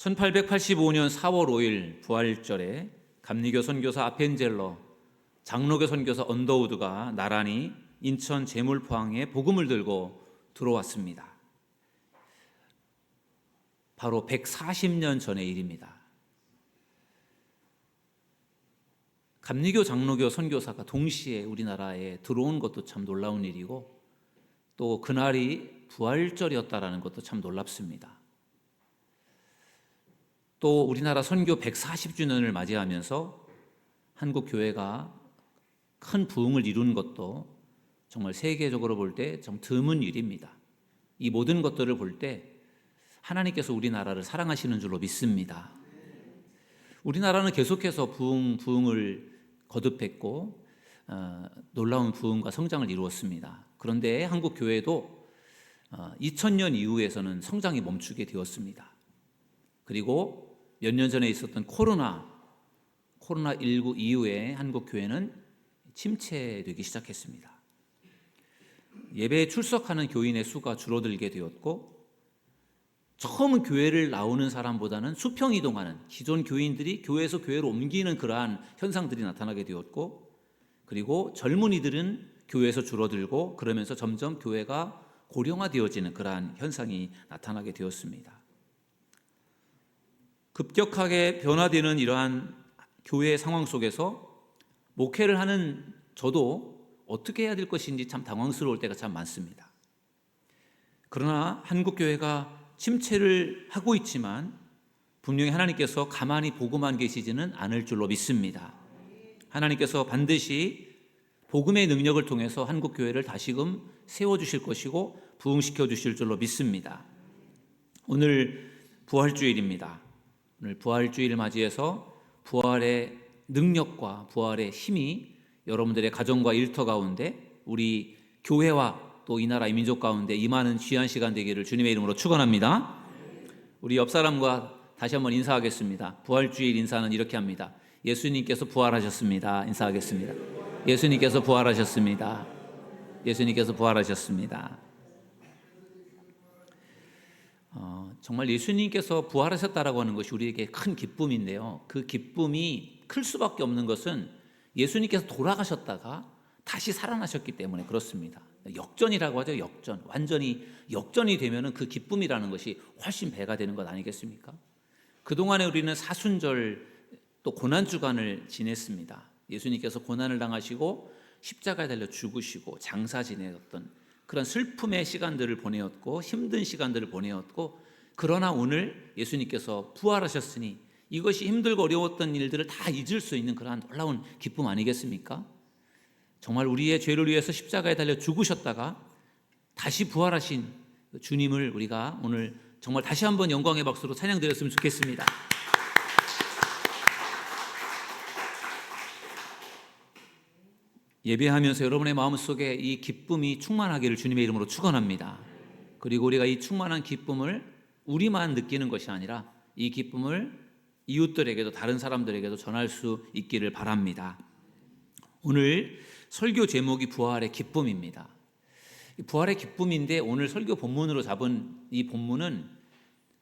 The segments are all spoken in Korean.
1885년 4월 5일 부활절에 감리교 선교사 아펜젤러, 장로교 선교사 언더우드가 나란히 인천 제물포항에 복음을 들고 들어왔습니다. 바로 140년 전의 일입니다. 감리교, 장로교 선교사가 동시에 우리나라에 들어온 것도 참 놀라운 일이고, 또 그날이 부활절이었다는 것도 참 놀랍습니다. 또 우리나라 선교 140주년을 맞이하면서 한국 교회가 큰 부흥을 이룬 것도 정말 세계적으로 볼 때 좀 드문 일입니다. 이 모든 것들을 볼 때 하나님께서 우리나라를 사랑하시는 줄로 믿습니다. 우리나라는 계속해서 부흥을 거듭했고 놀라운 부흥과 성장을 이루었습니다. 그런데 한국 교회도 2000년 이후에서는 성장이 멈추게 되었습니다. 그리고 몇 년 전에 있었던 코로나19 이후에 한국 교회는 침체되기 시작했습니다. 예배에 출석하는 교인의 수가 줄어들게 되었고, 처음 교회를 나오는 사람보다는 수평 이동하는 기존 교인들이 교회에서 교회로 옮기는 그러한 현상들이 나타나게 되었고, 그리고 젊은이들은 교회에서 줄어들고, 그러면서 점점 교회가 고령화되어지는 그러한 현상이 나타나게 되었습니다. 급격하게 변화되는 이러한 교회의 상황 속에서 목회를 하는 저도 어떻게 해야 될 것인지 참 당황스러울 때가 참 많습니다. 그러나 한국 교회가 침체를 하고 있지만 분명히 하나님께서 가만히 보고만 계시지는 않을 줄로 믿습니다. 하나님께서 반드시 복음의 능력을 통해서 한국 교회를 다시금 세워주실 것이고 부흥시켜 주실 줄로 믿습니다. 오늘 부활주일입니다. 오늘 부활주일을 맞이해서 부활의 능력과 부활의 힘이 여러분들의 가정과 일터 가운데, 우리 교회와 또 이 나라 이 민족 가운데 임하는 귀한 시간 되기를 주님의 이름으로 축원합니다. 우리 옆 사람과 다시 한번 인사하겠습니다. 부활주일 인사는 이렇게 합니다. 예수님께서 부활하셨습니다. 인사하겠습니다. 예수님께서 부활하셨습니다. 예수님께서 부활하셨습니다. 정말 예수님께서 부활하셨다라고 하는 것이 우리에게 큰 기쁨인데요. 그 기쁨이 클 수밖에 없는 것은 예수님께서 돌아가셨다가 다시 살아나셨기 때문에 그렇습니다. 역전이라고 하죠. 역전. 완전히 역전이 되면은 그 기쁨이라는 것이 훨씬 배가 되는 것 아니겠습니까? 그동안에 우리는 사순절 또 고난주간을 지냈습니다. 예수님께서 고난을 당하시고 십자가에 달려 죽으시고 장사 지내었던 그런 슬픔의 시간들을 보내었고 힘든 시간들을 보내었고, 그러나 오늘 예수님께서 부활하셨으니 이것이 힘들고 어려웠던 일들을 다 잊을 수 있는 그러한 놀라운 기쁨 아니겠습니까? 정말 우리의 죄를 위해서 십자가에 달려 죽으셨다가 다시 부활하신 주님을 우리가 오늘 정말 다시 한번 영광의 박수로 찬양드렸으면 좋겠습니다. 예배하면서 여러분의 마음속에 이 기쁨이 충만하기를 주님의 이름으로 축원합니다. 그리고 우리가 이 충만한 기쁨을 우리만 느끼는 것이 아니라 이 기쁨을 이웃들에게도 다른 사람들에게도 전할 수 있기를 바랍니다. 오늘 설교 제목이 부활의 기쁨입니다. 부활의 기쁨인데 오늘 설교 본문으로 잡은 이 본문은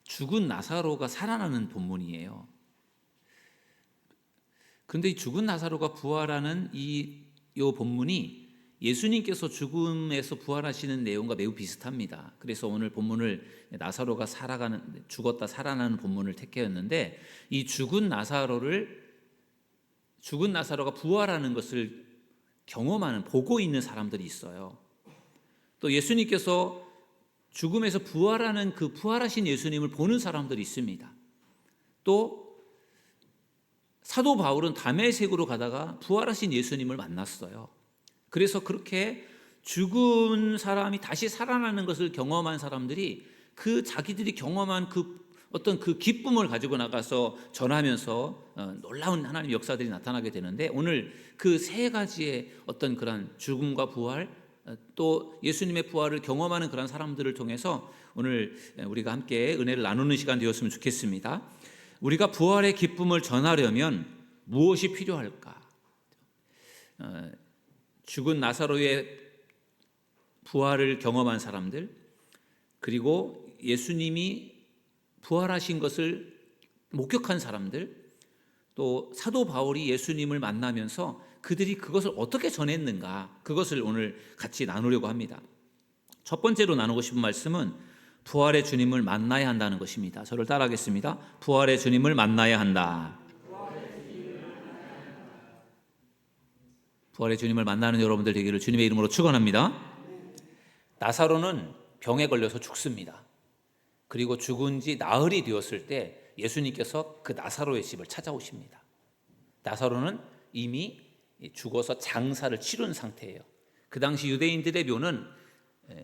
죽은 나사로가 살아나는 본문이에요. 그런데 이 죽은 나사로가 부활하는 이 본문이 예수님께서 죽음에서 부활하시는 내용과 매우 비슷합니다. 그래서 오늘 본문을 나사로가 죽었다 살아나는 본문을 택했는데, 이 죽은 나사로가 부활하는 것을 경험하는, 보고 있는 사람들이 있어요. 또 예수님께서 죽음에서 부활하는 그 부활하신 예수님을 보는 사람들이 있습니다. 또 사도 바울은 다메섹으로 가다가 부활하신 예수님을 만났어요. 그래서 그렇게 죽은 사람이 다시 살아나는 것을 경험한 사람들이 그 자기들이 경험한 어떤 그 기쁨을 가지고 나가서 전하면서 놀라운 하나님의 역사들이 나타나게 되는데, 오늘 그 세 가지의 어떤 그런 죽음과 부활, 또 예수님의 부활을 경험하는 그런 사람들을 통해서 오늘 우리가 함께 은혜를 나누는 시간 되었으면 좋겠습니다. 우리가 부활의 기쁨을 전하려면 무엇이 필요할까? 죽은 나사로의 부활을 경험한 사람들, 그리고 예수님이 부활하신 것을 목격한 사람들, 또 사도 바울이 예수님을 만나면서 그들이 그것을 어떻게 전했는가, 그것을 오늘 같이 나누려고 합니다. 첫 번째로 나누고 싶은 말씀은 부활의 주님을 만나야 한다는 것입니다. 저를 따라하겠습니다. 부활의 주님을 만나야 한다. 부활의 주님을 만나는 여러분들 되기를 주님의 이름으로 축원합니다. 나사로는 병에 걸려서 죽습니다. 그리고 죽은 지 나흘이 되었을 때 예수님께서 그 나사로의 집을 찾아오십니다. 나사로는 이미 죽어서 장사를 치른 상태예요. 그 당시 유대인들의 묘는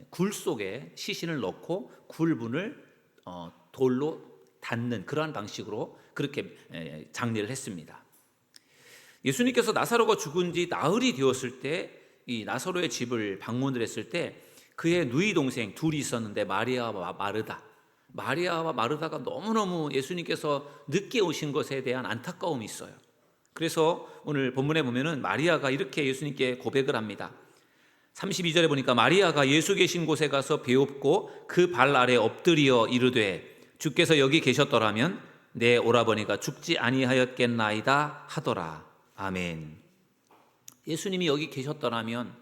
굴 속에 시신을 넣고 굴문을 돌로 닫는 그러한 방식으로 그렇게 장례를 했습니다. 예수님께서 나사로가 죽은 지 나흘이 되었을 때 이 나사로의 집을 방문을 했을 때 그의 누이 동생 둘이 있었는데 마리아와 마르다. 마리아와 마르다가 너무너무 예수님께서 늦게 오신 것에 대한 안타까움이 있어요. 그래서 오늘 본문에 보면은 마리아가 이렇게 예수님께 고백을 합니다. 32절에 보니까 마리아가 예수 계신 곳에 가서 배웁고 그 발 아래 엎드려 이르되 주께서 여기 계셨더라면 내 오라버니가 죽지 아니하였겠나이다 하더라. 아멘. 예수님이 여기 계셨더라면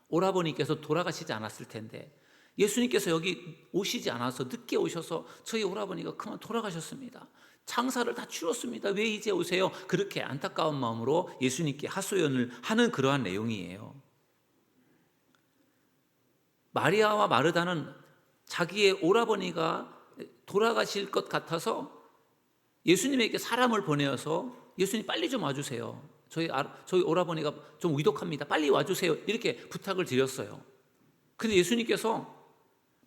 오라버니께서 돌아가시지 않았을 텐데, 예수님께서 여기 오시지 않아서 늦게 오셔서 저희 오라버니가 그만 돌아가셨습니다. 장사를 다 치렀습니다. 왜 이제 오세요? 그렇게 안타까운 마음으로 예수님께 하소연을 하는 그러한 내용이에요. 마리아와 마르다는 자기의 오라버니가 돌아가실 것 같아서 예수님에게 사람을 보내어서 예수님 빨리 좀 와주세요. 저희 오라버니가 좀 위독합니다. 빨리 와주세요. 이렇게 부탁을 드렸어요. 근데 예수님께서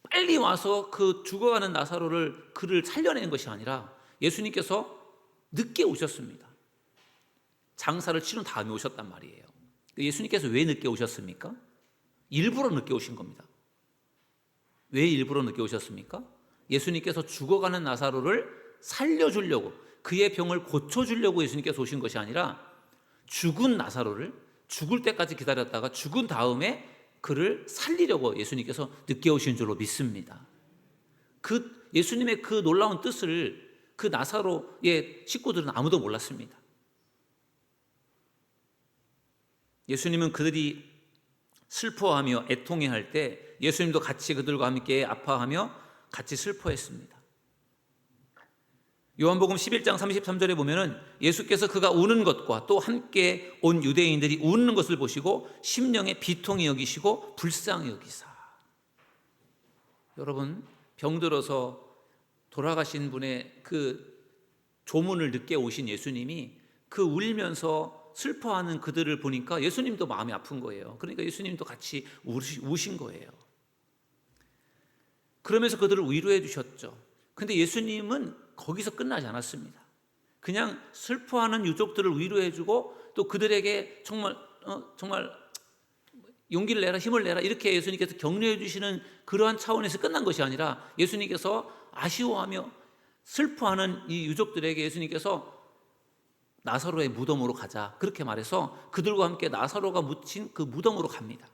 빨리 와서 그 죽어가는 나사로를 그를 살려낸 것이 아니라 예수님께서 늦게 오셨습니다. 장사를 치른 다음에 오셨단 말이에요. 예수님께서 왜 늦게 오셨습니까? 일부러 늦게 오신 겁니다. 왜 일부러 늦게 오셨습니까? 예수님께서 죽어가는 나사로를 살려주려고, 그의 병을 고쳐주려고 예수님께서 오신 것이 아니라 죽은 나사로를 죽을 때까지 기다렸다가 죽은 다음에 그를 살리려고 예수님께서 늦게 오신 줄로 믿습니다. 그 예수님의 그 놀라운 뜻을 그 나사로의 식구들은 아무도 몰랐습니다. 예수님은 그들이 슬퍼하며 애통해할 때 예수님도 같이 그들과 함께 아파하며 같이 슬퍼했습니다. 요한복음 11장 33절에 보면은 예수께서 그가 우는 것과 또 함께 온 유대인들이 우는 것을 보시고 심령에 비통히 여기시고 불쌍히 여기사. 여러분, 병들어서 돌아가신 분의 그 조문을 늦게 오신 예수님이 그 울면서 슬퍼하는 그들을 보니까 예수님도 마음이 아픈 거예요. 그러니까 예수님도 같이 우신 거예요. 그러면서 그들을 위로해 주셨죠. 근데 예수님은 거기서 끝나지 않았습니다. 그냥 슬퍼하는 유족들을 위로해주고 또 그들에게 정말 용기를 내라, 힘을 내라, 이렇게 예수님께서 격려해 주시는 그러한 차원에서 끝난 것이 아니라 예수님께서 아쉬워하며 슬퍼하는 이 유족들에게 예수님께서 나사로의 무덤으로 가자, 그렇게 말해서 그들과 함께 나사로가 묻힌 그 무덤으로 갑니다.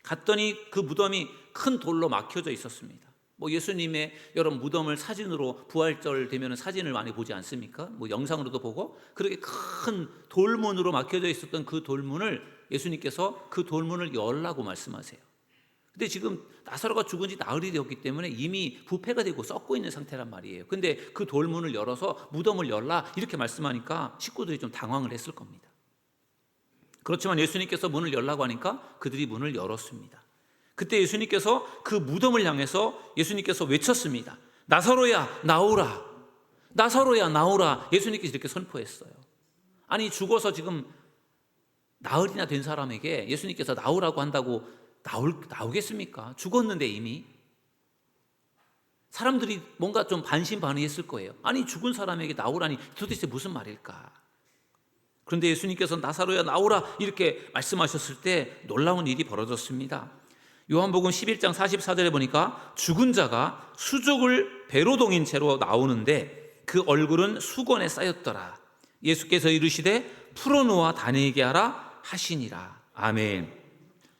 갔더니 그 무덤이 큰 돌로 막혀져 있었습니다. 예수님의 여러분 무덤을 사진으로 부활절 되면 사진을 많이 보지 않습니까? 영상으로도 보고, 그렇게 큰 돌문으로 막혀져 있었던 그 돌문을 예수님께서 그 돌문을 열라고 말씀하세요. 근데 지금 나사로가 죽은 지 나흘이 되었기 때문에 이미 부패가 되고 썩고 있는 상태란 말이에요. 근데 그 돌문을 열어서 무덤을 열라 이렇게 말씀하니까 식구들이 좀 당황을 했을 겁니다. 그렇지만 예수님께서 문을 열라고 하니까 그들이 문을 열었습니다. 그때 예수님께서 그 무덤을 향해서 예수님께서 외쳤습니다. 나사로야 나오라, 나사로야 나오라. 예수님께서 이렇게 선포했어요. 아니, 죽어서 지금 나흘이나 된 사람에게 예수님께서 나오라고 한다고 나오겠습니까? 죽었는데 이미. 사람들이 뭔가 좀 반신반의했을 거예요. 아니, 죽은 사람에게 나오라니 도대체 무슨 말일까? 그런데 예수님께서 나사로야 나오라 이렇게 말씀하셨을 때 놀라운 일이 벌어졌습니다. 요한복음 11장 44절에 보니까 죽은 자가 수족을 배로 동인 채로 나오는데 그 얼굴은 수건에 쌓였더라. 예수께서 이르시되 풀어놓아 다니게 하라 하시니라. 아멘.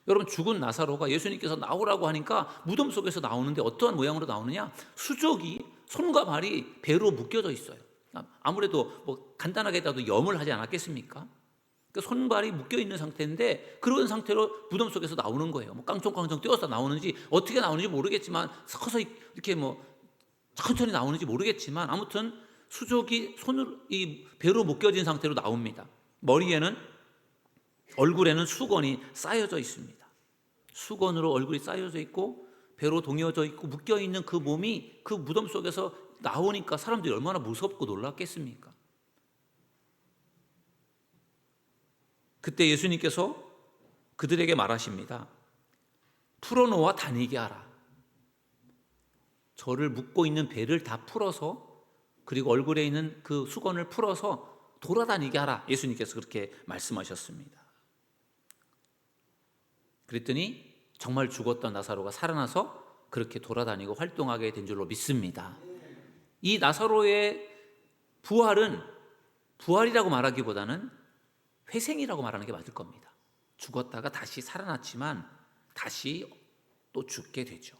여러분, 죽은 나사로가 예수님께서 나오라고 하니까 무덤 속에서 나오는데 어떠한 모양으로 나오느냐? 수족이 손과 발이 배로 묶여져 있어요. 아무래도 뭐 간단하게라도 염을 하지 않았겠습니까? 그러니까 손발이 묶여 있는 상태인데 그런 상태로 무덤 속에서 나오는 거예요. 뭐 깡총깡총 뛰어서 나오는지 어떻게 나오는지 모르겠지만 서서히 이렇게 뭐 천천히 나오는지 모르겠지만 아무튼 수족이 손으로 이 배로 묶여진 상태로 나옵니다. 머리에는 얼굴에는 수건이 쌓여져 있습니다. 수건으로 얼굴이 쌓여져 있고 배로 동여져 있고 묶여 있는 그 몸이 그 무덤 속에서 나오니까 사람들이 얼마나 무섭고 놀랐겠습니까? 그때 예수님께서 그들에게 말하십니다. 풀어놓아 다니게 하라. 저를 묶고 있는 배를 다 풀어서 그리고 얼굴에 있는 그 수건을 풀어서 돌아다니게 하라. 예수님께서 그렇게 말씀하셨습니다. 그랬더니 정말 죽었던 나사로가 살아나서 그렇게 돌아다니고 활동하게 된 줄로 믿습니다. 이 나사로의 부활은 부활이라고 말하기보다는 회생이라고 말하는 게 맞을 겁니다. 죽었다가 다시 살아났지만 다시 또 죽게 되죠.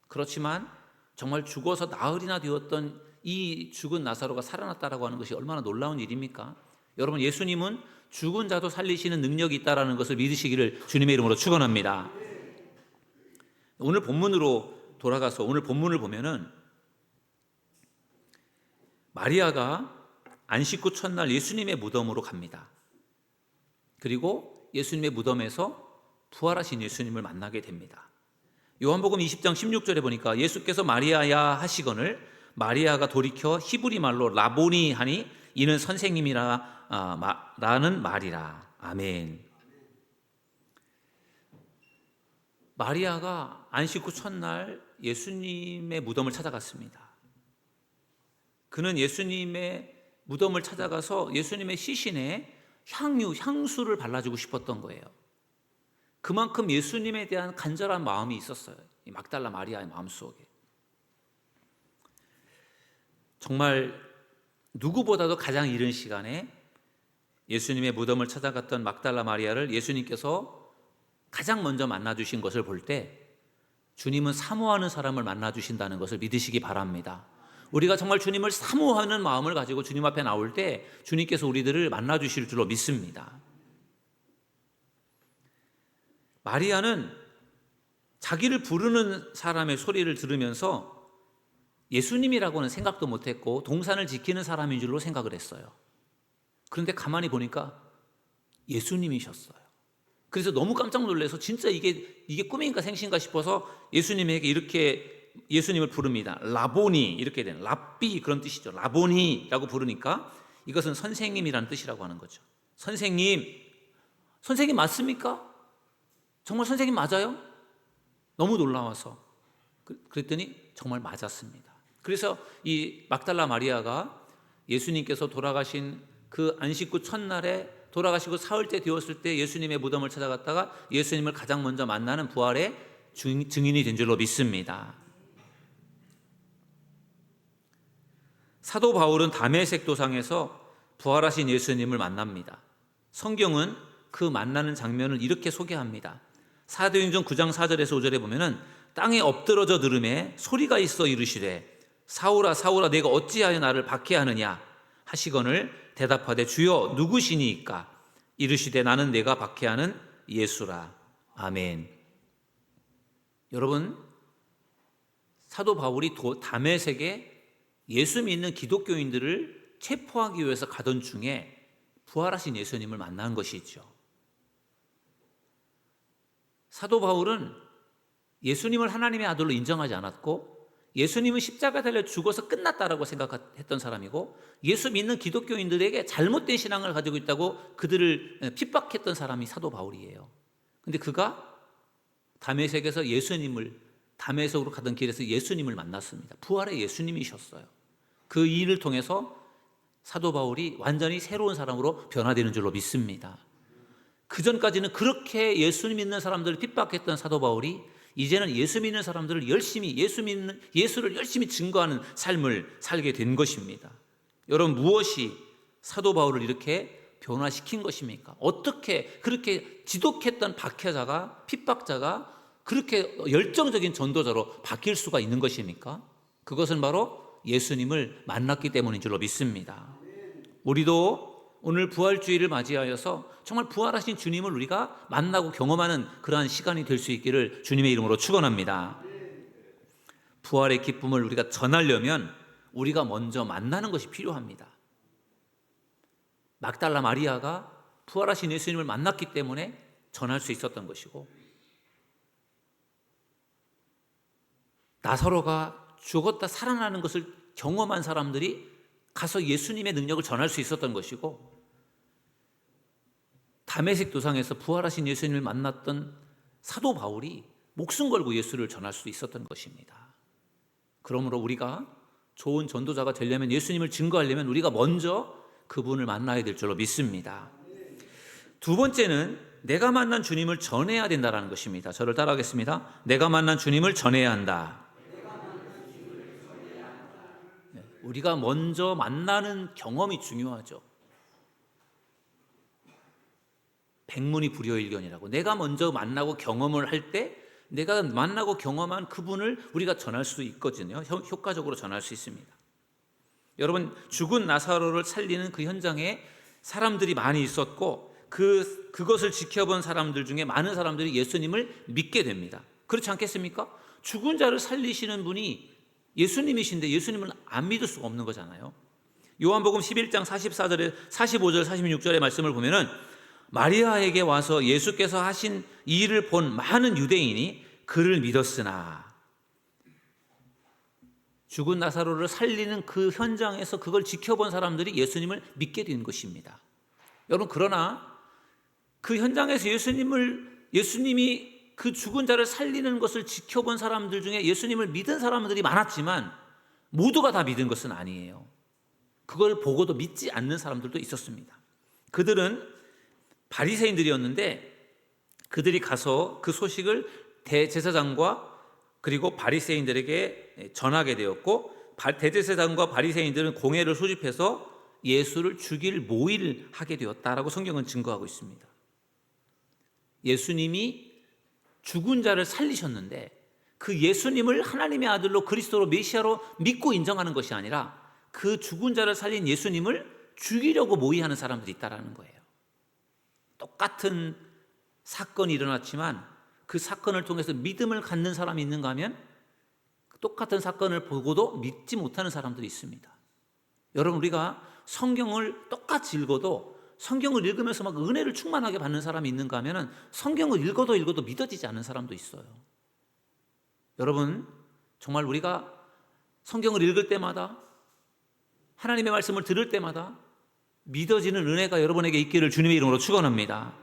그렇지만 정말 죽어서 나흘이나 되었던 이 죽은 나사로가 살아났다라고 하는 것이 얼마나 놀라운 일입니까? 여러분, 예수님은 죽은 자도 살리시는 능력이 있다라는 것을 믿으시기를 주님의 이름으로 축원합니다. 오늘 본문으로 돌아가서 오늘 본문을 보면은 마리아가 안식 후 첫날 예수님의 무덤으로 갑니다. 그리고 예수님의 무덤에서 부활하신 예수님을 만나게 됩니다. 요한복음 20장 16절에 보니까 예수께서 마리아야 하시거늘 마리아가 돌이켜 히브리 말로 라보니 하니 이는 선생님이라 라는 말이라. 아멘. 마리아가 안식 후 첫날 예수님의 무덤을 찾아갔습니다. 그는 예수님의 무덤을 찾아가서 예수님의 시신에 향수를 발라주고 싶었던 거예요. 그만큼 예수님에 대한 간절한 마음이 있었어요. 이 막달라 마리아의 마음속에. 정말 누구보다도 가장 이른 시간에 예수님의 무덤을 찾아갔던 막달라 마리아를 예수님께서 가장 먼저 만나주신 것을 볼 때 주님은 사모하는 사람을 만나주신다는 것을 믿으시기 바랍니다. 우리가 정말 주님을 사모하는 마음을 가지고 주님 앞에 나올 때 주님께서 우리들을 만나주실 줄로 믿습니다. 마리아는 자기를 부르는 사람의 소리를 들으면서 예수님이라고는 생각도 못했고 동산을 지키는 사람인 줄로 생각을 했어요. 그런데 가만히 보니까 예수님이셨어요. 그래서 너무 깜짝 놀라서 진짜 이게 꿈인가 생신가 싶어서 예수님에게 이렇게 예수님을 부릅니다. 라보니 이렇게 되는 랍비 그런 뜻이죠. 라보니라고 부르니까 이것은 선생님이라는 뜻이라고 하는 거죠. 선생님 맞습니까? 정말 선생님 맞아요? 너무 놀라워서 그랬더니 정말 맞았습니다. 그래서 이 막달라 마리아가 예수님께서 돌아가신 그 안식 후 첫날에 돌아가시고 사흘째 되었을 때 예수님의 무덤을 찾아갔다가 예수님을 가장 먼저 만나는 부활의 증인이 된 줄로 믿습니다. 사도 바울은 다메섹 도상에서 부활하신 예수님을 만납니다. 성경은 그 만나는 장면을 이렇게 소개합니다. 사도행전 9장 4절에서 5절에 보면은 땅에 엎드러져 들음에 소리가 있어 이르시되 사울아 사울아 내가 어찌하여 나를 박해하느냐 하시거늘 대답하되 주여 누구시니까 이르시되 나는 내가 박해하는 예수라. 아멘. 여러분, 사도 바울이 다메섹에 예수 믿는 기독교인들을 체포하기 위해서 가던 중에 부활하신 예수님을 만난 것이죠. 사도 바울은 예수님을 하나님의 아들로 인정하지 않았고 예수님은 십자가 달려 죽어서 끝났다라고 생각했던 사람이고 예수 믿는 기독교인들에게 잘못된 신앙을 가지고 있다고 그들을 핍박했던 사람이 사도 바울이에요. 그런데 그가 다메섹에서 다메섹으로 가던 길에서 예수님을 만났습니다. 부활의 예수님이셨어요. 그 일을 통해서 사도 바울이 완전히 새로운 사람으로 변화되는 줄로 믿습니다. 그전까지는 그렇게 예수 믿는 사람들을 핍박했던 사도 바울이 이제는 예수 믿는 사람들을 열심히 예수를 열심히 증거하는 삶을 살게 된 것입니다. 여러분, 무엇이 사도 바울을 이렇게 변화시킨 것입니까? 어떻게 그렇게 지독했던 박해자가 핍박자가 그렇게 열정적인 전도자로 바뀔 수가 있는 것입니까? 그것은 바로 예수님을 만났기 때문인 줄로 믿습니다. 우리도 오늘 부활주의를 맞이하여서 정말 부활하신 주님을 우리가 만나고 경험하는 그러한 시간이 될 수 있기를 주님의 이름으로 축원합니다. 부활의 기쁨을 우리가 전하려면 우리가 먼저 만나는 것이 필요합니다. 막달라 마리아가 부활하신 예수님을 만났기 때문에 전할 수 있었던 것이고, 나사로가 죽었다 살아나는 것을 경험한 사람들이 가서 예수님의 능력을 전할 수 있었던 것이고, 다메섹 도상에서 부활하신 예수님을 만났던 사도 바울이 목숨 걸고 예수를 전할 수 있었던 것입니다. 그러므로 우리가 좋은 전도자가 되려면, 예수님을 증거하려면 우리가 먼저 그분을 만나야 될 줄로 믿습니다. 두 번째는 내가 만난 주님을 전해야 된다는 것입니다. 저를 따라하겠습니다. 내가 만난 주님을 전해야 한다. 우리가 먼저 만나는 경험이 중요하죠. 백문이 불여일견이라고, 내가 먼저 만나고 경험을 할 때 내가 만나고 경험한 그분을 우리가 전할 수 있거든요. 효과적으로 전할 수 있습니다. 여러분, 죽은 나사로를 살리는 그 현장에 사람들이 많이 있었고, 그것을 지켜본 사람들 중에 많은 사람들이 예수님을 믿게 됩니다. 그렇지 않겠습니까? 죽은 자를 살리시는 분이 예수님이신데 예수님을 안 믿을 수가 없는 거잖아요. 요한복음 11장 44절에 45절 46절의 말씀을 보면은, 마리아에게 와서 예수께서 하신 이 일을 본 많은 유대인이 그를 믿었으나, 죽은 나사로를 살리는 그 현장에서 그걸 지켜본 사람들이 예수님을 믿게 된 것입니다. 여러분, 그러나 그 현장에서 예수님이 그 죽은 자를 살리는 것을 지켜본 사람들 중에 예수님을 믿은 사람들이 많았지만 모두가 다 믿은 것은 아니에요. 그걸 보고도 믿지 않는 사람들도 있었습니다. 그들은 바리새인들이었는데, 그들이 가서 그 소식을 대제사장과 그리고 바리새인들에게 전하게 되었고, 대제사장과 바리새인들은 공회를 소집해서 예수를 죽일 모의를 하게 되었다라고 성경은 증거하고 있습니다. 예수님이 죽은 자를 살리셨는데, 그 예수님을 하나님의 아들로 그리스도로 메시아로 믿고 인정하는 것이 아니라 그 죽은 자를 살린 예수님을 죽이려고 모의하는 사람들이 있다라는 거예요. 똑같은 사건이 일어났지만 그 사건을 통해서 믿음을 갖는 사람이 있는가 하면 똑같은 사건을 보고도 믿지 못하는 사람들이 있습니다. 여러분, 우리가 성경을 똑같이 읽어도 성경을 읽으면서 막 은혜를 충만하게 받는 사람이 있는가 하면 성경을 읽어도 믿어지지 않는 사람도 있어요. 여러분, 정말 우리가 성경을 읽을 때마다, 하나님의 말씀을 들을 때마다 믿어지는 은혜가 여러분에게 있기를 주님의 이름으로 축원합니다.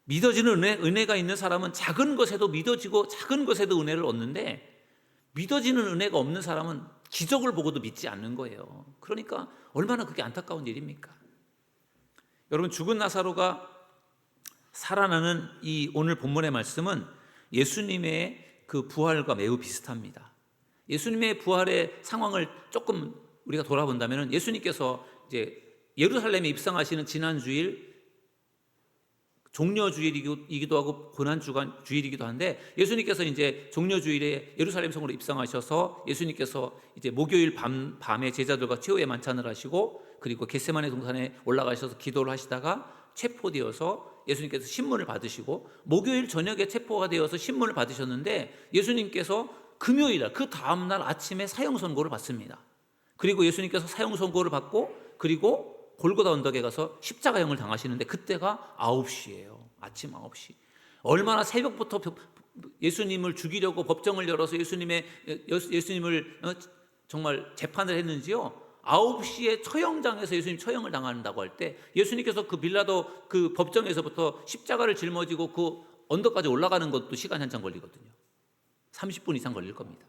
믿어지는 은혜가 있는 사람은 작은 것에도 믿어지고 작은 것에도 은혜를 얻는데, 믿어지는 은혜가 없는 사람은 기적을 보고도 믿지 않는 거예요. 그러니까 얼마나 그게 안타까운 일입니까? 여러분, 죽은 나사로가 살아나는 이 오늘 본문의 말씀은 예수님의 그 부활과 매우 비슷합니다. 예수님의 부활의 상황을 조금 우리가 돌아본다면, 예수님께서 이제 예루살렘에 입성하시는 지난 주일, 종려주일이기도 하고 고난주일이기도 한데, 예수님께서 이제 종려주일에 예루살렘 성으로 입성하셔서 예수님께서 이제 목요일 밤에 제자들과 최후의 만찬을 하시고, 그리고 겟세마네 동산에 올라가셔서 기도를 하시다가 체포되어서 예수님께서 신문을 받으시고, 목요일 저녁에 체포가 되어서 신문을 받으셨는데, 예수님께서 금요일날 그 다음날 아침에 사형 선고를 받습니다. 그리고 예수님께서 사형 선고를 받고, 그리고 골고다 언덕에 가서 십자가형을 당하시는데, 그때가 9시예요. 아침 9시. 얼마나 새벽부터 예수님을 죽이려고 법정을 열어서 예수님을 정말 재판을 했는지요. 9시에 처형장에서 예수님 처형을 당한다고 할 때, 예수님께서 그 빌라도 그 법정에서부터 십자가를 짊어지고 그 언덕까지 올라가는 것도 시간이 한참 걸리거든요. 30분 이상 걸릴 겁니다.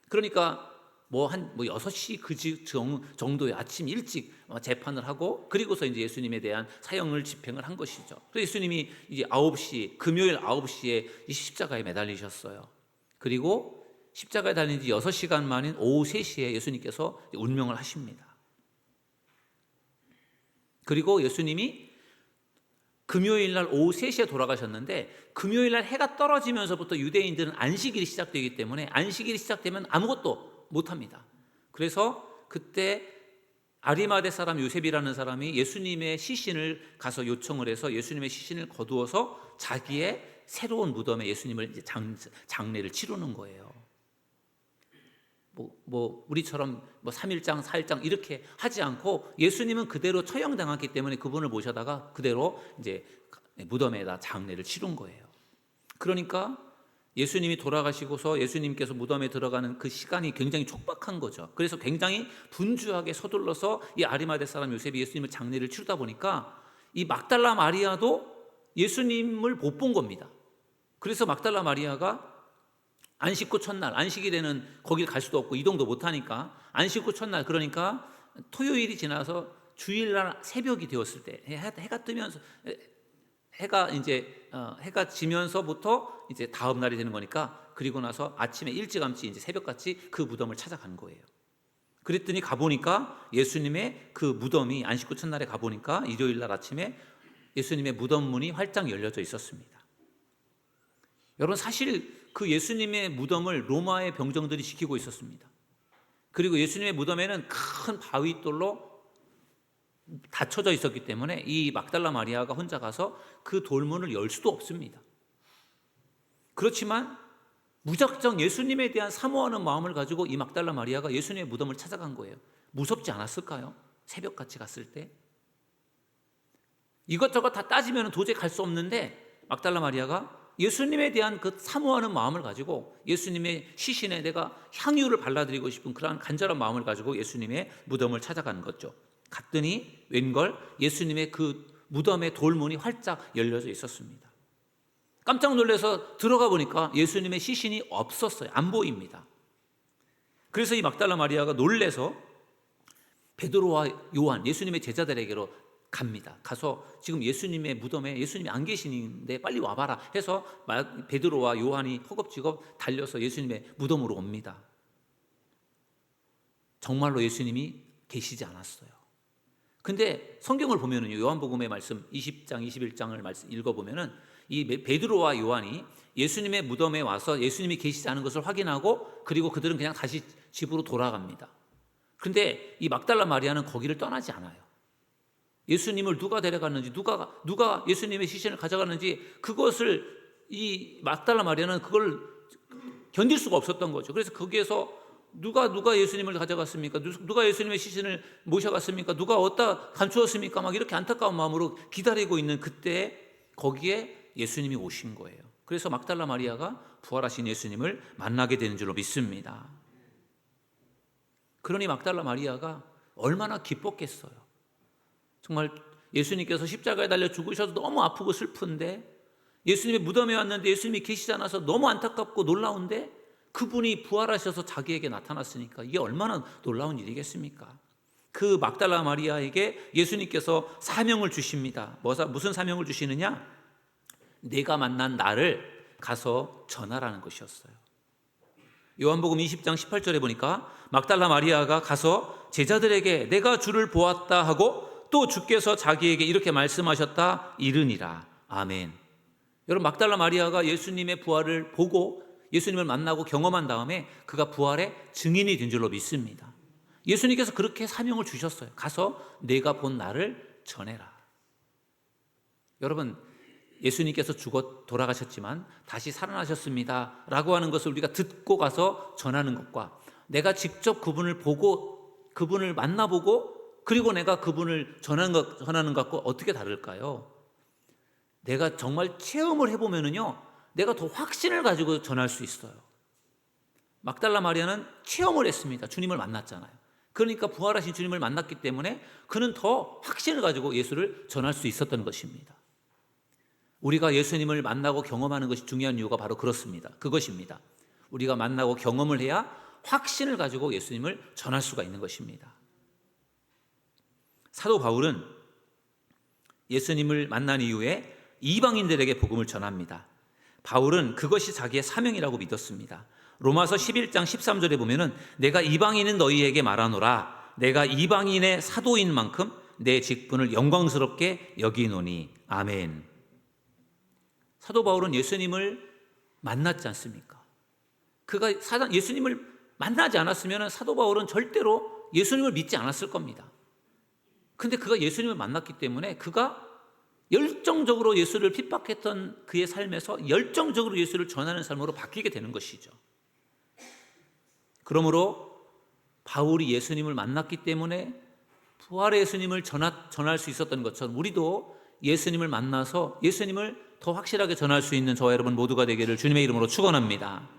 그러니까 한 6시 그 정도의 아침 일찍 재판을 하고, 그리고서 이제 예수님에 대한 사형을 집행을 한 것이죠. 그래서 예수님이 이제 9시, 금요일 9시에 이 십자가에 매달리셨어요. 그리고 십자가에 달린 지 6시간 만인 오후 3시에 예수님께서 운명을 하십니다. 그리고 예수님이 금요일 날 오후 3시에 돌아가셨는데, 금요일 날 해가 떨어지면서부터 유대인들은 안식일이 시작되기 때문에, 안식일이 시작되면 아무것도 못합니다. 그래서 그때 아리마대 사람 요셉이라는 사람이 예수님의 시신을 가서 요청을 해서 예수님의 시신을 거두어서 자기의 새로운 무덤에 예수님을 이제 장례를 치르는 거예요. 우리처럼 3일장, 4일장 이렇게 하지 않고 예수님은 그대로 처형당했기 때문에 그분을 모셔다가 그대로 이제 무덤에다 장례를 치른 거예요. 그러니까 예수님이 돌아가시고서 예수님께서 무덤에 들어가는 그 시간이 굉장히 촉박한 거죠. 그래서 굉장히 분주하게 서둘러서 이 아리마대 사람 요셉이 예수님을 장례를 치르다 보니까 이 막달라 마리아도 예수님을 못 본 겁니다. 그래서 막달라 마리아가 안식 후 첫날, 안식이 되는 거길 갈 수도 없고 이동도 못 하니까 안식 후 첫날, 그러니까 토요일이 지나서 주일날 새벽이 되었을 때 해가 뜨면서 해가 지면서부터 이제 다음 날이 되는 거니까, 그리고 나서 아침에 일찌감치 이제 새벽같이 그 무덤을 찾아간 거예요. 그랬더니 가보니까 예수님의 그 무덤이 안식 후 첫날에 가보니까 일요일 날 아침에 예수님의 무덤 문이 활짝 열려져 있었습니다. 여러분, 사실 그 예수님의 무덤을 로마의 병정들이 지키고 있었습니다. 그리고 예수님의 무덤에는 큰 바위돌로 닫혀져 있었기 때문에 이 막달라 마리아가 혼자 가서 그 돌문을 열 수도 없습니다. 그렇지만 무작정 예수님에 대한 사모하는 마음을 가지고 이 막달라 마리아가 예수님의 무덤을 찾아간 거예요. 무섭지 않았을까요? 새벽같이 갔을 때 이것저것 다 따지면 도저히 갈 수 없는데 막달라 마리아가 예수님에 대한 그 사모하는 마음을 가지고 예수님의 시신에 내가 향유를 발라드리고 싶은 그러한 간절한 마음을 가지고 예수님의 무덤을 찾아간 거죠. 갔더니 웬걸 예수님의 그 무덤의 돌문이 활짝 열려져 있었습니다. 깜짝 놀라서 들어가 보니까 예수님의 시신이 없었어요. 안 보입니다. 그래서 이 막달라 마리아가 놀래서 베드로와 요한, 예수님의 제자들에게로 갑니다. 가서 지금 예수님의 무덤에 예수님이 안 계시는데 빨리 와봐라 해서 베드로와 요한이 허겁지겁 달려서 예수님의 무덤으로 옵니다. 정말로 예수님이 계시지 않았어요. 근데 성경을 보면은요, 요한복음의 말씀 20장, 21장을 읽어보면은 이 베드로와 요한이 예수님의 무덤에 와서 예수님이 계시지 않은 것을 확인하고 그리고 그들은 그냥 다시 집으로 돌아갑니다. 근데 이 막달라 마리아는 거기를 떠나지 않아요. 예수님을 누가 데려갔는지, 누가 예수님의 시신을 가져갔는지 그것을 이 막달라 마리아는 그걸 견딜 수가 없었던 거죠. 그래서 거기에서 누가 예수님을 가져갔습니까? 누가 예수님의 시신을 모셔갔습니까? 누가 어디다 감추었습니까? 막 이렇게 안타까운 마음으로 기다리고 있는 그때 거기에 예수님이 오신 거예요. 그래서 막달라 마리아가 부활하신 예수님을 만나게 되는 줄로 믿습니다. 그러니 막달라 마리아가 얼마나 기뻤겠어요. 정말 예수님께서 십자가에 달려 죽으셔서 너무 아프고 슬픈데 예수님의 무덤에 왔는데 예수님이 계시지 않아서 너무 안타깝고 놀라운데 그분이 부활하셔서 자기에게 나타났으니까 이게 얼마나 놀라운 일이겠습니까? 그 막달라 마리아에게 예수님께서 사명을 주십니다. 무슨 사명을 주시느냐? 내가 만난 나를 가서 전하라는 것이었어요. 요한복음 20장 18절에 보니까 막달라 마리아가 가서 제자들에게 내가 주를 보았다 하고 또 주께서 자기에게 이렇게 말씀하셨다 이르니라. 아멘. 여러분, 막달라 마리아가 예수님의 부활을 보고 예수님을 만나고 경험한 다음에 그가 부활의 증인이 된 줄로 믿습니다. 예수님께서 그렇게 사명을 주셨어요. 가서 내가 본 나를 전해라. 여러분, 예수님께서 죽어 돌아가셨지만 다시 살아나셨습니다 라고 하는 것을 우리가 듣고 가서 전하는 것과 내가 직접 그분을 보고 그분을 만나보고 그리고 내가 그분을 전하는 것과 어떻게 다를까요? 내가 정말 체험을 해보면은요, 내가 더 확신을 가지고 전할 수 있어요. 막달라 마리아는 체험을 했습니다. 주님을 만났잖아요. 그러니까 부활하신 주님을 만났기 때문에 그는 더 확신을 가지고 예수를 전할 수 있었던 것입니다. 우리가 예수님을 만나고 경험하는 것이 중요한 이유가 바로 그것입니다. 우리가 만나고 경험을 해야 확신을 가지고 예수님을 전할 수가 있는 것입니다. 사도 바울은 예수님을 만난 이후에 이방인들에게 복음을 전합니다. 바울은 그것이 자기의 사명이라고 믿었습니다. 로마서 11장 13절에 보면은 내가 이방인은 너희에게 말하노라. 내가 이방인의 사도인 만큼 내 직분을 영광스럽게 여기노니. 아멘. 사도 바울은 예수님을 만났지 않습니까? 그가 예수님을 만나지 않았으면 사도 바울은 절대로 예수님을 믿지 않았을 겁니다. 근데 그가 예수님을 만났기 때문에 그가 열정적으로 예수를 핍박했던 그의 삶에서 열정적으로 예수를 전하는 삶으로 바뀌게 되는 것이죠. 그러므로 바울이 예수님을 만났기 때문에 부활의 예수님을 전할 수 있었던 것처럼 우리도 예수님을 만나서 예수님을 더 확실하게 전할 수 있는 저와 여러분 모두가 되기를 주님의 이름으로 축원합니다.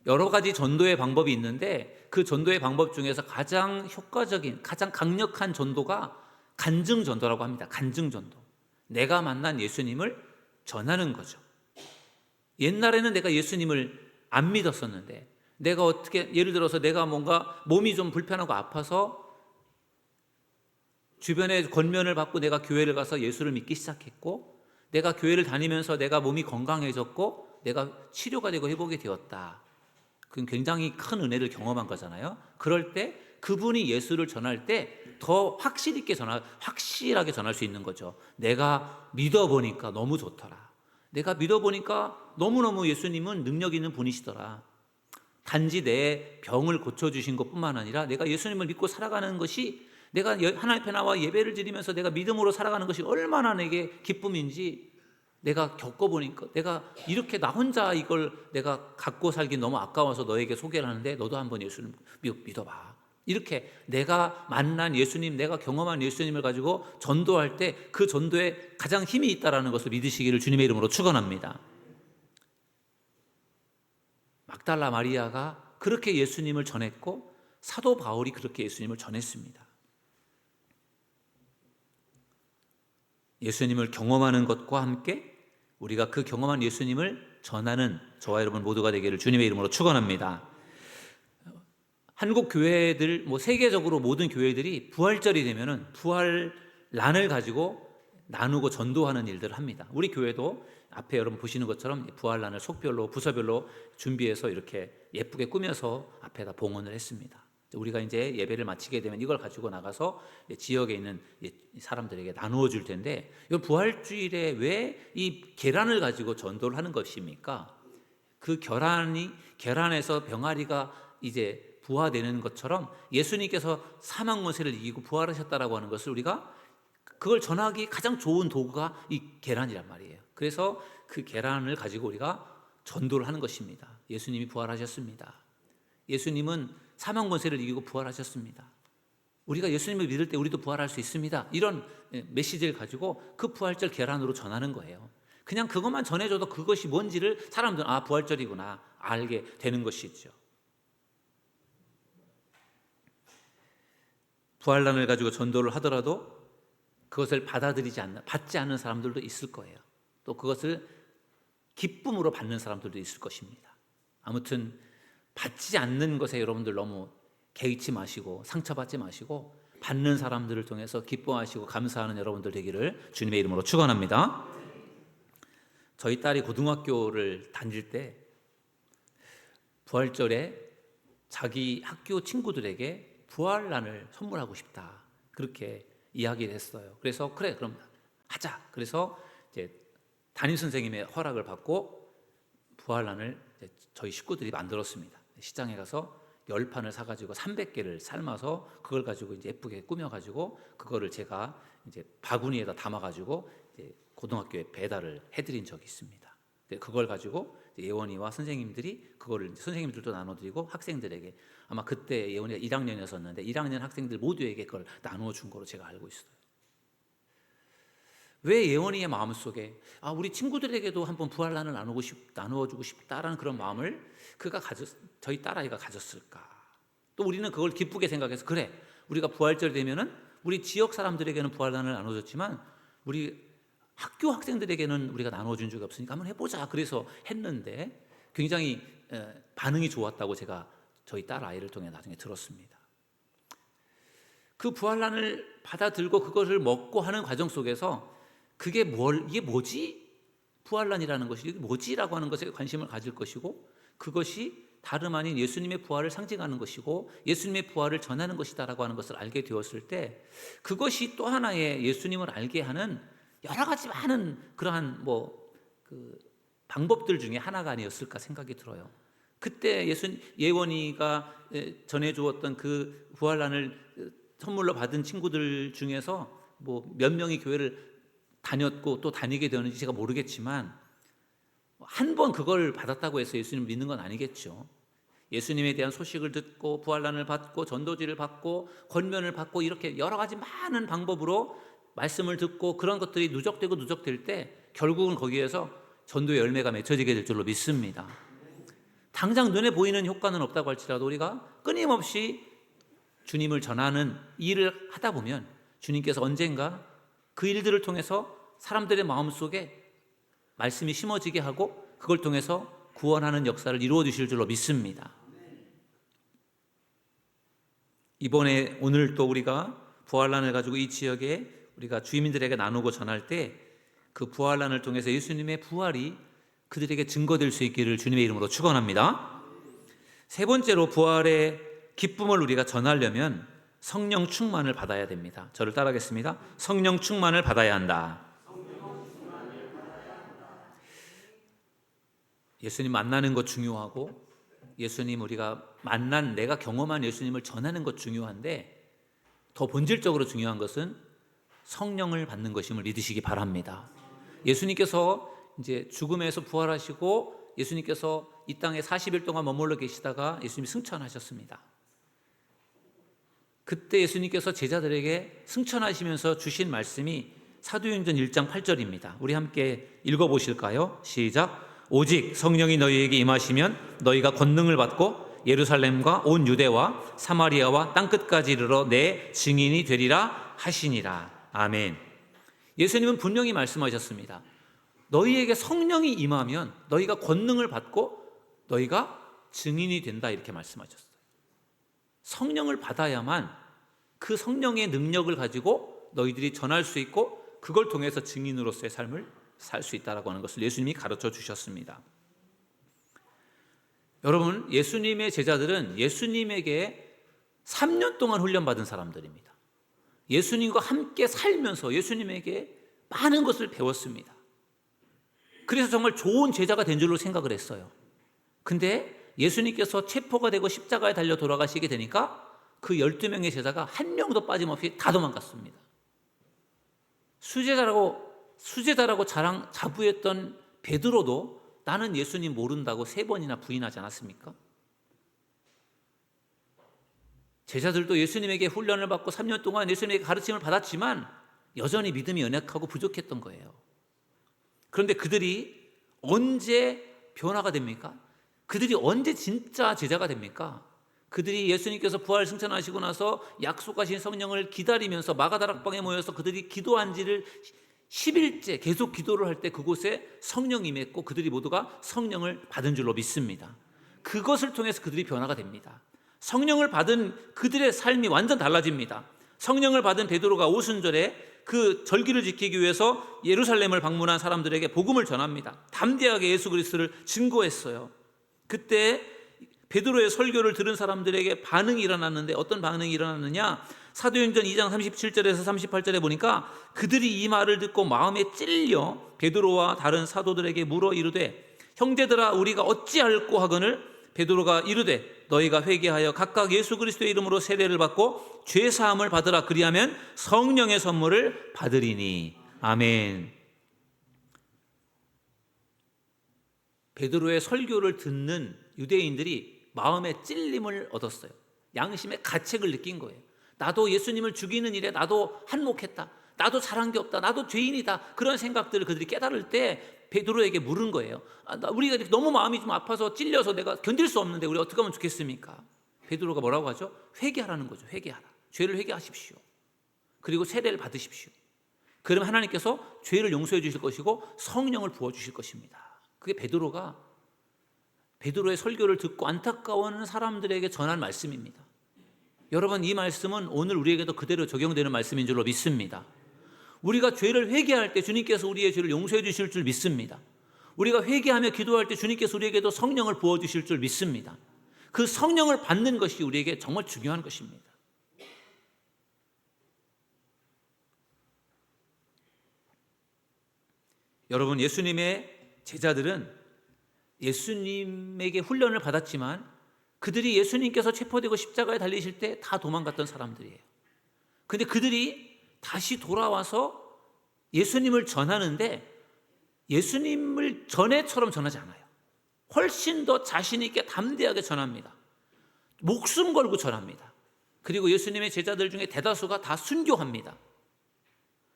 여러 가지 전도의 방법이 있는데 그 전도의 방법 중에서 가장 효과적인, 가장 강력한 전도가 간증 전도라고 합니다. 간증 전도. 내가 만난 예수님을 전하는 거죠. 옛날에는 내가 예수님을 안 믿었었는데 내가 어떻게, 예를 들어서 내가 뭔가 몸이 좀 불편하고 아파서 주변에 권면을 받고 내가 교회를 가서 예수를 믿기 시작했고, 내가 교회를 다니면서 내가 몸이 건강해졌고 내가 치료가 되고 회복이 되었다. 그건 굉장히 큰 은혜를 경험한 거잖아요. 그럴 때 그분이 예수를 전할 때 더 확실하게 전할 수 있는 거죠. 내가 믿어보니까 너무 좋더라. 내가 믿어보니까 너무너무 예수님은 능력 있는 분이시더라. 단지 내 병을 고쳐주신 것뿐만 아니라 내가 예수님을 믿고 살아가는 것이, 내가 하나님 앞에 나와 예배를 드리면서 내가 믿음으로 살아가는 것이 얼마나 내게 기쁨인지 내가 겪어보니까, 내가 이렇게 나 혼자 이걸 내가 갖고 살기 너무 아까워서 너에게 소개를 하는데 너도 한번 예수님 믿어봐. 이렇게 내가 만난 예수님, 내가 경험한 예수님을 가지고 전도할 때 그 전도에 가장 힘이 있다는 것을 믿으시기를 주님의 이름으로 축원합니다. 막달라 마리아가 그렇게 예수님을 전했고 사도 바울이 그렇게 예수님을 전했습니다. 예수님을 경험하는 것과 함께 우리가 그 경험한 예수님을 전하는 저와 여러분 모두가 되기를 주님의 이름으로 축원합니다. 한국 교회들, 세계적으로 모든 교회들이 부활절이 되면은 부활란을 가지고 나누고 전도하는 일들을 합니다. 우리 교회도 앞에 여러분 보시는 것처럼 부활란을 속별로 부서별로 준비해서 이렇게 예쁘게 꾸며서 앞에다 봉헌을 했습니다. 우리가 이제 예배를 마치게 되면 이걸 가지고 나가서 지역에 있는 사람들에게 나누어 줄 텐데, 이 부활주일에 왜 이 계란을 가지고 전도를 하는 것입니까? 그 계란에서 병아리가 이제 부화되는 것처럼 예수님께서 사망 권세를 이기고 부활하셨다라고 하는 것을 우리가 그걸 전하기 가장 좋은 도구가 이 계란이란 말이에요. 그래서 그 계란을 가지고 우리가 전도를 하는 것입니다. 예수님이 부활하셨습니다. 예수님은 사망 권세를 이기고 부활하셨습니다. 우리가 예수님을 믿을 때 우리도 부활할 수 있습니다. 이런 메시지를 가지고 그 부활절 계란으로 전하는 거예요. 그냥 그것만 전해줘도 그것이 뭔지를 사람들은 부활절이구나 알게 되는 것이죠. 부활란을 가지고 전도를 하더라도 그것을 받지 않는 사람들도 있을 거예요. 또 그것을 기쁨으로 받는 사람들도 있을 것입니다. 아무튼 받지 않는 것에 여러분들 너무 개의치 마시고 상처받지 마시고 받는 사람들을 통해서 기뻐하시고 감사하는 여러분들 되기를 주님의 이름으로 축원합니다. 저희 딸이 고등학교를 다닐 때 부활절에 자기 학교 친구들에게 부활란을 선물하고 싶다, 그렇게 이야기를 했어요. 그래서 그래 그럼 하자. 그래서 이제 담임 선생님의 허락을 받고 부활란을 저희 식구들이 만들었습니다. 시장에 가서 10판을 사가지고 300개를 삶아서 그걸 가지고 이제 예쁘게 꾸며가지고 그거를 제가 이제 바구니에다 담아가지고 이제 고등학교에 배달을 해드린 적이 있습니다. 그걸 가지고 예원이와 선생님들이 그거를 선생님들도 나눠드리고 학생들에게, 아마 그때 예원이가 1학년이었었는데 1학년 학생들 모두에게 그걸 나누어 준 거로 제가 알고 있어요. 왜 예원이의 마음속에 우리 친구들에게도 한번 부활란을 나누어주고 싶다라는 그런 마음을 저희 딸아이가 가졌을까? 또 우리는 그걸 기쁘게 생각해서 그래, 우리가 부활절 되면은 우리 지역 사람들에게는 부활란을 나눠줬지만 우리 학교 학생들에게는 우리가 나눠준 적이 없으니까 한번 해보자. 그래서 했는데 굉장히 반응이 좋았다고 제가 저희 딸 아이를 통해 나중에 들었습니다. 그 부활란을 받아들고 그것을 먹고 하는 과정 속에서 이게 뭐지? 부활란이라는 것이 이게 뭐지라고 하는 것에 관심을 가질 것이고, 그것이 다름 아닌 예수님의 부활을 상징하는 것이고 예수님의 부활을 전하는 것이다라고 하는 것을 알게 되었을 때, 그것이 또 하나의 예수님을 알게 하는 여러 가지 많은 그러한 방법들 중에 하나가 아니었을까 생각이 들어요. 그때 예원이가 전해주었던 그 부활란을 선물로 받은 친구들 중에서 뭐 몇 명이 교회를 다녔고 또 다니게 되었는지 제가 모르겠지만 한 번 그걸 받았다고 해서 예수님을 믿는 건 아니겠죠. 예수님에 대한 소식을 듣고 부활란을 받고 전도지를 받고 권면을 받고 이렇게 여러 가지 많은 방법으로 말씀을 듣고 그런 것들이 누적되고 누적될 때 결국은 거기에서 전도의 열매가 맺혀지게 될 줄로 믿습니다. 당장 눈에 보이는 효과는 없다고 할지라도 우리가 끊임없이 주님을 전하는 일을 하다 보면 주님께서 언젠가 그 일들을 통해서 사람들의 마음속에 말씀이 심어지게 하고 그걸 통해서 구원하는 역사를 이루어 주실 줄로 믿습니다. 이번에 오늘 또 우리가 부활란을 가지고 이 지역에 우리가 주민들에게 나누고 전할 때 그 부활란을 통해서 예수님의 부활이 그들에게 증거될 수 있기를 주님의 이름으로 축원합니다. 세 번째로 부활의 기쁨을 우리가 전하려면 성령 충만을 받아야 됩니다. 저를 따라하겠습니다. 성령 충만을 받아야 한다. 예수님 만나는 것 중요하고 예수님 우리가 만난 내가 경험한 예수님을 전하는 것 중요한데 더 본질적으로 중요한 것은 성령을 받는 것임을 믿으시기 바랍니다. 예수님께서 이제 죽음에서 부활하시고 예수님께서 이 땅에 40일 동안 머물러 계시다가 예수님이 승천하셨습니다. 그때 예수님께서 제자들에게 승천하시면서 주신 말씀이 사도행전 1장 8절입니다. 우리 함께 읽어보실까요? 시작. 오직 성령이 너희에게 임하시면 너희가 권능을 받고 예루살렘과 온 유대와 사마리아와 땅끝까지 이르러 내 증인이 되리라 하시니라. 아멘. 예수님은 분명히 말씀하셨습니다. 너희에게 성령이 임하면 너희가 권능을 받고 너희가 증인이 된다 이렇게 말씀하셨어요. 성령을 받아야만 그 성령의 능력을 가지고 너희들이 전할 수 있고 그걸 통해서 증인으로서의 삶을 살 수 있다라고 하는 것을 예수님이 가르쳐 주셨습니다. 여러분, 예수님의 제자들은 예수님에게 3년 동안 훈련받은 사람들입니다. 예수님과 함께 살면서 예수님에게 많은 것을 배웠습니다. 그래서 정말 좋은 제자가 된 줄로 생각을 했어요. 근데 예수님께서 체포가 되고 십자가에 달려 돌아가시게 되니까 그 12명의 제자가 한 명도 빠짐없이 다 도망갔습니다. 수제자라고 자부했던 베드로도 나는 예수님 모른다고 3번이나 부인하지 않았습니까? 제자들도 예수님에게 훈련을 받고 3년 동안 예수님에게 가르침을 받았지만 여전히 믿음이 연약하고 부족했던 거예요. 그런데 그들이 언제 변화가 됩니까? 그들이 언제 진짜 제자가 됩니까? 그들이 예수님께서 부활 승천하시고 나서 약속하신 성령을 기다리면서 마가다락방에 모여서 그들이 기도한 지를 10일째 계속 기도를 할 때 그곳에 성령이 임했고 그들이 모두가 성령을 받은 줄로 믿습니다. 그것을 통해서 그들이 변화가 됩니다. 성령을 받은 그들의 삶이 완전 달라집니다. 성령을 받은 베드로가 오순절에 그 절기를 지키기 위해서 예루살렘을 방문한 사람들에게 복음을 전합니다. 담대하게 예수 그리스도를 증거했어요. 그때 베드로의 설교를 들은 사람들에게 반응이 일어났는데 어떤 반응이 일어났느냐? 사도행전 2장 37절에서 38절에 보니까 그들이 이 말을 듣고 마음에 찔려 베드로와 다른 사도들에게 물어 이르되 형제들아 우리가 어찌할꼬 하거늘 베드로가 이르되 너희가 회개하여 각각 예수 그리스도의 이름으로 세례를 받고 죄 사함을 받으라 그리하면 성령의 선물을 받으리니. 아멘. 베드로의 설교를 듣는 유대인들이 마음에 찔림을 얻었어요. 양심의 가책을 느낀 거예요. 나도 예수님을 죽이는 일에 나도 한몫했다. 나도 잘한 게 없다. 나도 죄인이다. 그런 생각들을 그들이 깨달을 때 베드로에게 물은 거예요. 우리가 너무 마음이 좀 아파서 찔려서 내가 견딜 수 없는데 우리 어떻게 하면 좋겠습니까? 베드로가 뭐라고 하죠? 회개하라는 거죠. 회개하라. 죄를 회개하십시오. 그리고 세례를 받으십시오. 그러면 하나님께서 죄를 용서해 주실 것이고 성령을 부어주실 것입니다. 그게 베드로의 설교를 듣고 안타까워하는 사람들에게 전한 말씀입니다. 여러분, 이 말씀은 오늘 우리에게도 그대로 적용되는 말씀인 줄로 믿습니다. 우리가 죄를 회개할 때 주님께서 우리의 죄를 용서해 주실 줄 믿습니다. 우리가 회개하며 기도할 때 주님께서 우리에게도 성령을 부어주실 줄 믿습니다. 그 성령을 받는 것이 우리에게 정말 중요한 것입니다. 여러분, 예수님의 제자들은 예수님에게 훈련을 받았지만 그들이 예수님께서 체포되고 십자가에 달리실 때 다 도망갔던 사람들이에요. 근데 그들이 다시 돌아와서 예수님을 전하는데 예수님을 전에처럼 전하지 않아요. 훨씬 더 자신 있게 담대하게 전합니다. 목숨 걸고 전합니다. 그리고 예수님의 제자들 중에 대다수가 다 순교합니다.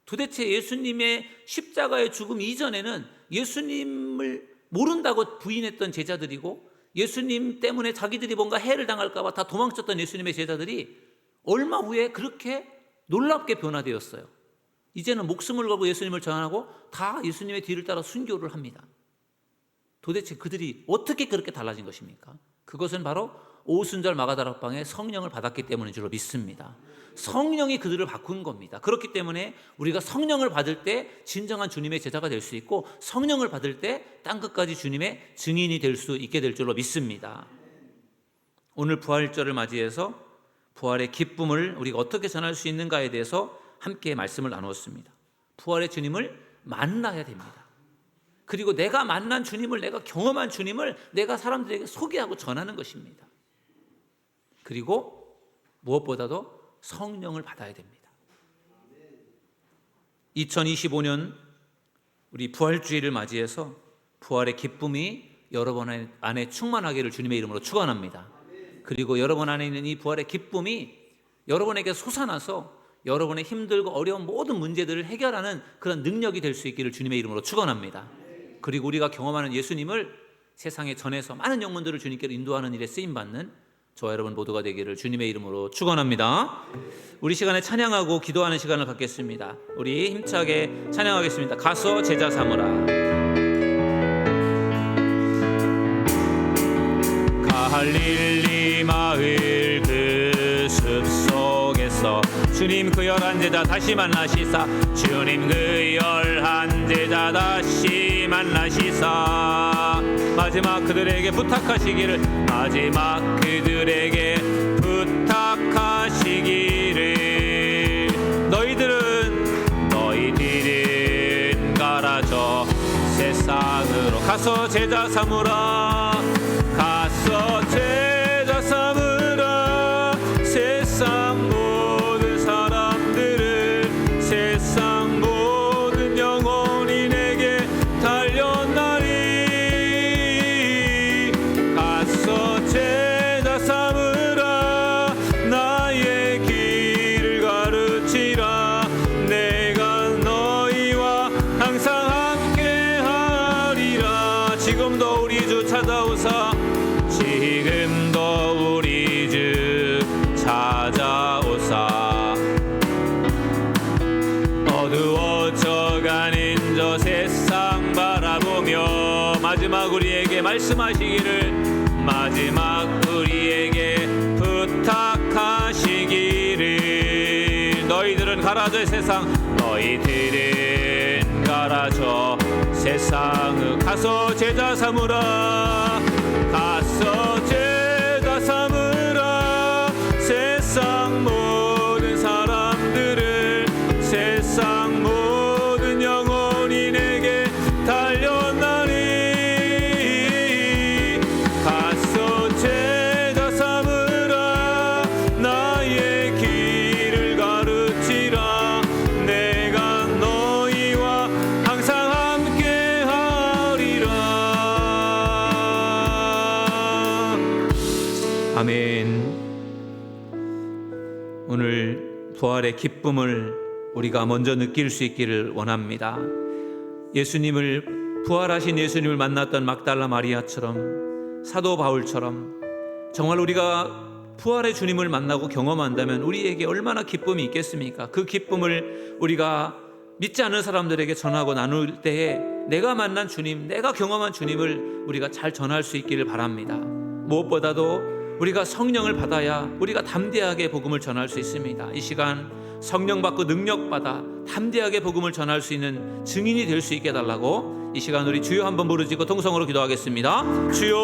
도대체 예수님의 십자가의 죽음 이전에는 예수님을 모른다고 부인했던 제자들이고 예수님 때문에 자기들이 뭔가 해를 당할까 봐 다 도망쳤던 예수님의 제자들이 얼마 후에 그렇게 놀랍게 변화되었어요. 이제는 목숨을 걸고 예수님을 전하고 다 예수님의 뒤를 따라 순교를 합니다. 도대체 그들이 어떻게 그렇게 달라진 것입니까? 그것은 바로 오순절 마가다락방에 성령을 받았기 때문인 줄로 믿습니다. 성령이 그들을 바꾼 겁니다. 그렇기 때문에 우리가 성령을 받을 때 진정한 주님의 제자가 될 수 있고 성령을 받을 때 땅끝까지 주님의 증인이 될 수 있게 될 줄로 믿습니다. 오늘 부활절을 맞이해서 부활의 기쁨을 우리가 어떻게 전할 수 있는가에 대해서 함께 말씀을 나누었습니다. 부활의 주님을 만나야 됩니다. 그리고 내가 만난 주님을, 내가 경험한 주님을 내가 사람들에게 소개하고 전하는 것입니다. 그리고 무엇보다도 성령을 받아야 됩니다. 2025년 우리 부활주의를 맞이해서 부활의 기쁨이 여러분 안에 충만하기를 주님의 이름으로 축원합니다. 그리고 여러분 안에 있는 이 부활의 기쁨이 여러분에게 솟아나서 여러분의 힘들고 어려운 모든 문제들을 해결하는 그런 능력이 될 수 있기를 주님의 이름으로 축원합니다. 그리고 우리가 경험하는 예수님을 세상에 전해서 많은 영혼들을 주님께로 인도하는 일에 쓰임받는 저와 여러분 모두가 되기를 주님의 이름으로 축원합니다. 우리 시간에 찬양하고 기도하는 시간을 갖겠습니다. 우리 힘차게 찬양하겠습니다. 가서 제자 삼으라. 갈릴리 마을 그 숲속에서 주님 그 열한 제자 다시 만나시사 주님 그 열한 제자 다시 만나시사 마지막 그들에게 부탁하시기를 너희들은 가라 저 세상으로 가서 제자 삼으라 가서 제자 삼으라 세상 모든 사람들을 세상 모든 영혼이 내게 달려나리 가서 제자 삼으라 나의 길을 가르치라 내가 너희와 항상 함께하리라 지금도 우리 주 찾아오사 지금도 우리 주 찾아오사 어두워져가는 저 세상 바라보며 마지막 우리에게 말씀하시기를 마지막 우리에게 부탁하시기를 너희들은 가라 저 세상 너희들은 가라 저 세상 가서 제자 삼으라 가서 제자 삼으라 세상 모든 사람들을 세상 모든 영혼이 내게 달려나리 가서 제자 삼으라 나의 길을 가르치라 내가 너희와 항상 함께하리라. 아멘. 오늘 부활의 기쁨을 우리가 먼저 느낄 수 있기를 원합니다. 예수님을 부활하신 예수님을 만났던 막달라 마리아처럼 사도 바울처럼 정말 우리가 부활의 주님을 만나고 경험한다면 우리에게 얼마나 기쁨이 있겠습니까? 그 기쁨을 우리가 믿지 않는 사람들에게 전하고 나눌 때에 내가 만난 주님, 내가 경험한 주님을 우리가 잘 전할 수 있기를 바랍니다. 무엇보다도 우리가 성령을 받아야 우리가 담대하게 복음을 전할 수 있습니다. 이 시간 성령 받고 능력 받아 담대하게 복음을 전할 수 있는 증인이 될 수 있게 해달라고 이 시간 우리 주여 한번 부르짖고 통성으로 기도하겠습니다. 주여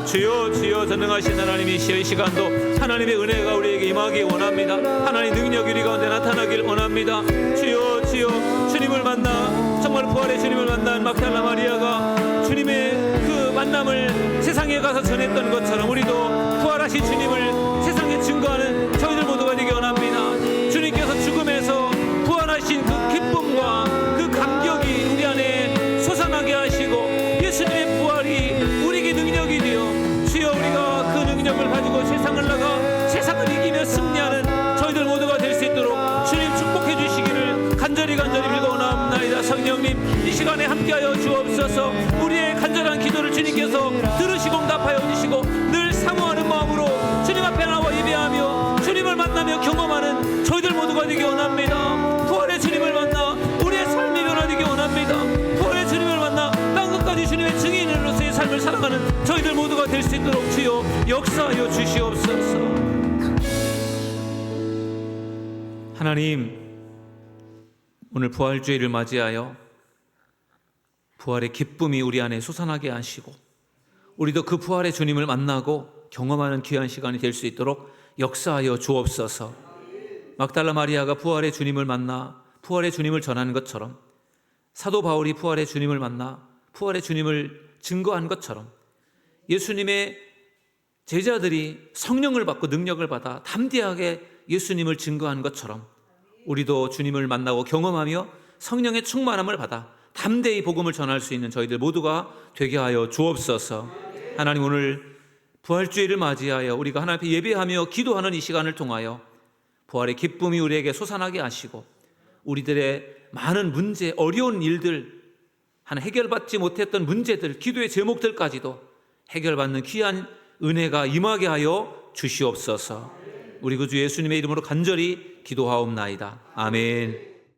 주여 주여 전능하신 하나님이시여 이 시간도 하나님의 은혜가 우리에게 임하기 원합니다. 하나님 능력이 우리 가운데 나타나길 원합니다. 주여 주여 주님을 만나 정말 부활의 주님을 만난 막달라 마리아가 주님의 그 만남을 세상에 가서 전했던 것처럼 우리도 부활하신 주님을 세상에 증거하는 저희들 모두가 되기 원합니다. 주님께서 죽음에서 부활하신 그 기쁨과 그 감격이 우리 안에 솟아나게 하시고 예수님의 부활이 우리에게 능력이 되어 주여 우리가 그 능력을 가지고 세상을 나가 세상을 이기며 승리하는 저희들 모두가 될 수 있도록 주님 축복해 주시기를 간절히 빌어옵나이다. 성령님 이 시간에 함께하여 주옵소서. 우리의 간절한 기도를 주님께서 들으시고 응답하여 주시고 늘 사모하는 마음으로 주님 앞에 나와 예배하며 주님을 만나며 경험하는 저희들 모두가 되기 원합니다. 부활의 주님을 만나 우리의 삶이 변화되기 원합니다. 부활의 주님을 만나 땅끝까지 주님의 증인으로서의 삶을 살아가는 저희들 모두가 될 수 있도록 주여 역사하여 주시옵소서. 하나님, 오늘 부활주의를 맞이하여 부활의 기쁨이 우리 안에 솟아나게 하시고 우리도 그 부활의 주님을 만나고 경험하는 귀한 시간이 될 수 있도록 역사하여 주옵소서. 막달라 마리아가 부활의 주님을 만나 부활의 주님을 전하는 것처럼 사도 바울이 부활의 주님을 만나 부활의 주님을 증거한 것처럼 예수님의 제자들이 성령을 받고 능력을 받아 담대하게 예수님을 증거한 것처럼 우리도 주님을 만나고 경험하며 성령의 충만함을 받아 담대히 복음을 전할 수 있는 저희들 모두가 되게 하여 주옵소서. 하나님, 오늘 부활주의를 맞이하여 우리가 하나님 앞에 예배하며 기도하는 이 시간을 통하여 부활의 기쁨이 우리에게 솟아나게 하시고 우리들의 많은 문제, 어려운 일들, 하나 해결받지 못했던 문제들, 기도의 제목들까지도 해결받는 귀한 은혜가 임하게 하여 주시옵소서. 우리 구주 예수님의 이름으로 간절히 기도하옵나이다. 아멘.